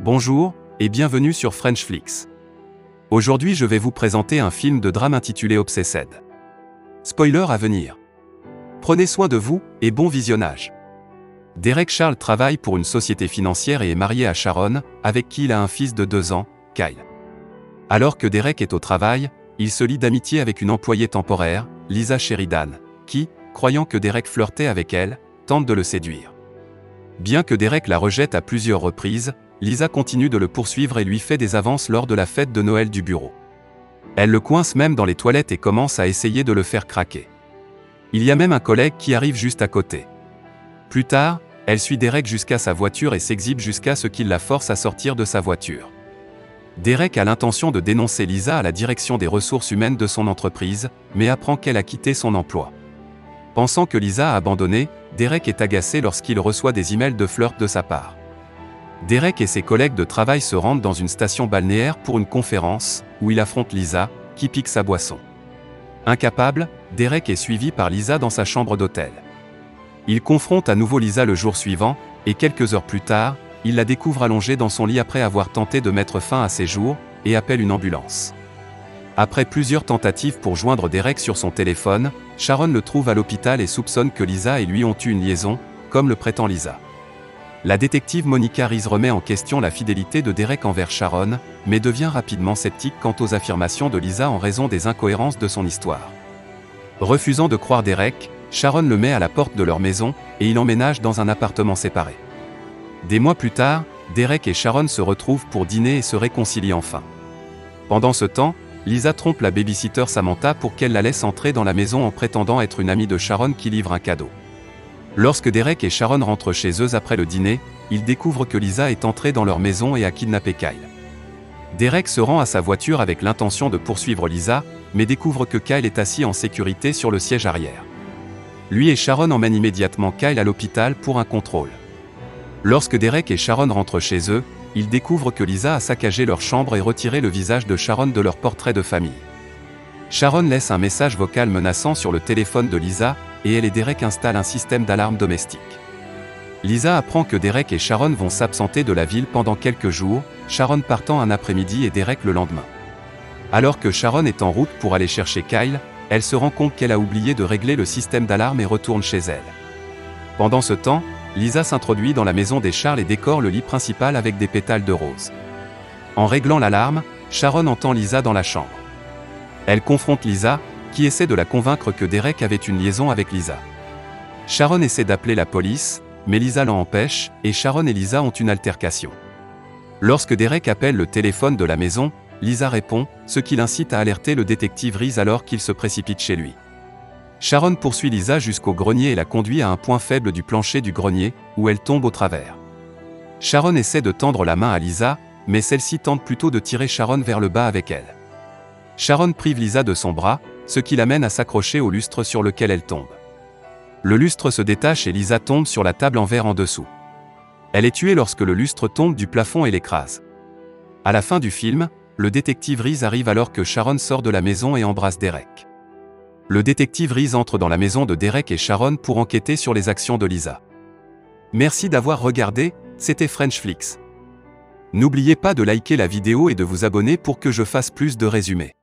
Bonjour, et bienvenue sur Frenchflix. Aujourd'hui je vais vous présenter un film de drame intitulé Obsessed. Spoiler à venir. Prenez soin de vous, et bon visionnage. Derek Charles travaille pour une société financière et est marié à Sharon, avec qui il a un fils de 2 ans, Kyle. Alors que Derek est au travail, il se lie d'amitié avec une employée temporaire, Lisa Sheridan, qui, croyant que Derek flirtait avec elle, tente de le séduire. Bien que Derek la rejette à plusieurs reprises, Lisa continue de le poursuivre et lui fait des avances lors de la fête de Noël du bureau. Elle le coince même dans les toilettes et commence à essayer de le faire craquer. Il y a même un collègue qui arrive juste à côté. Plus tard, elle suit Derek jusqu'à sa voiture et s'exhibe jusqu'à ce qu'il la force à sortir de sa voiture. Derek a l'intention de dénoncer Lisa à la direction des ressources humaines de son entreprise, mais apprend qu'elle a quitté son emploi. Pensant que Lisa a abandonné, Derek est agacé lorsqu'il reçoit des emails de flirt de sa part. Derek et ses collègues de travail se rendent dans une station balnéaire pour une conférence, où il affronte Lisa, qui pique sa boisson. Incapable, Derek est suivi par Lisa dans sa chambre d'hôtel. Il confronte à nouveau Lisa le jour suivant, et quelques heures plus tard, il la découvre allongée dans son lit après avoir tenté de mettre fin à ses jours, et appelle une ambulance. Après plusieurs tentatives pour joindre Derek sur son téléphone, Sharon le trouve à l'hôpital et soupçonne que Lisa et lui ont eu une liaison, comme le prétend Lisa. La détective Monica Reese remet en question la fidélité de Derek envers Sharon, mais devient rapidement sceptique quant aux affirmations de Lisa en raison des incohérences de son histoire. Refusant de croire Derek, Sharon le met à la porte de leur maison, et il emménage dans un appartement séparé. Des mois plus tard, Derek et Sharon se retrouvent pour dîner et se réconcilient enfin. Pendant ce temps, Lisa trompe la babysitter Samantha pour qu'elle la laisse entrer dans la maison en prétendant être une amie de Sharon qui livre un cadeau. Lorsque Derek et Sharon rentrent chez eux après le dîner, ils découvrent que Lisa est entrée dans leur maison et a kidnappé Kyle. Derek se rend à sa voiture avec l'intention de poursuivre Lisa, mais découvre que Kyle est assis en sécurité sur le siège arrière. Lui et Sharon emmènent immédiatement Kyle à l'hôpital pour un contrôle. Lorsque Derek et Sharon rentrent chez eux, ils découvrent que Lisa a saccagé leur chambre et retiré le visage de Sharon de leur portrait de famille. Sharon laisse un message vocal menaçant sur le téléphone de Lisa, et elle et Derek installent un système d'alarme domestique. Lisa apprend que Derek et Sharon vont s'absenter de la ville pendant quelques jours, Sharon partant un après-midi et Derek le lendemain. Alors que Sharon est en route pour aller chercher Kyle, elle se rend compte qu'elle a oublié de régler le système d'alarme et retourne chez elle. Pendant ce temps, Lisa s'introduit dans la maison des Charles et décore le lit principal avec des pétales de rose. En réglant l'alarme, Sharon entend Lisa dans la chambre. Elle confronte Lisa, qui essaie de la convaincre que Derek avait une liaison avec Lisa. Sharon essaie d'appeler la police, mais Lisa l'en empêche, et Sharon et Lisa ont une altercation. Lorsque Derek appelle le téléphone de la maison, Lisa répond, ce qui l'incite à alerter le détective Reese alors qu'il se précipite chez lui. Sharon poursuit Lisa jusqu'au grenier et la conduit à un point faible du plancher du grenier, où elle tombe au travers. Sharon essaie de tendre la main à Lisa, mais celle-ci tente plutôt de tirer Sharon vers le bas avec elle. Sharon prive Lisa de son bras, ce qui l'amène à s'accrocher au lustre sur lequel elle tombe. Le lustre se détache et Lisa tombe sur la table en verre en dessous. Elle est tuée lorsque le lustre tombe du plafond et l'écrase. À la fin du film, le détective Reese arrive alors que Sharon sort de la maison et embrasse Derek. Le détective Reese entre dans la maison de Derek et Sharon pour enquêter sur les actions de Lisa. Merci d'avoir regardé, c'était Frenchflix. N'oubliez pas de liker la vidéo et de vous abonner pour que je fasse plus de résumés.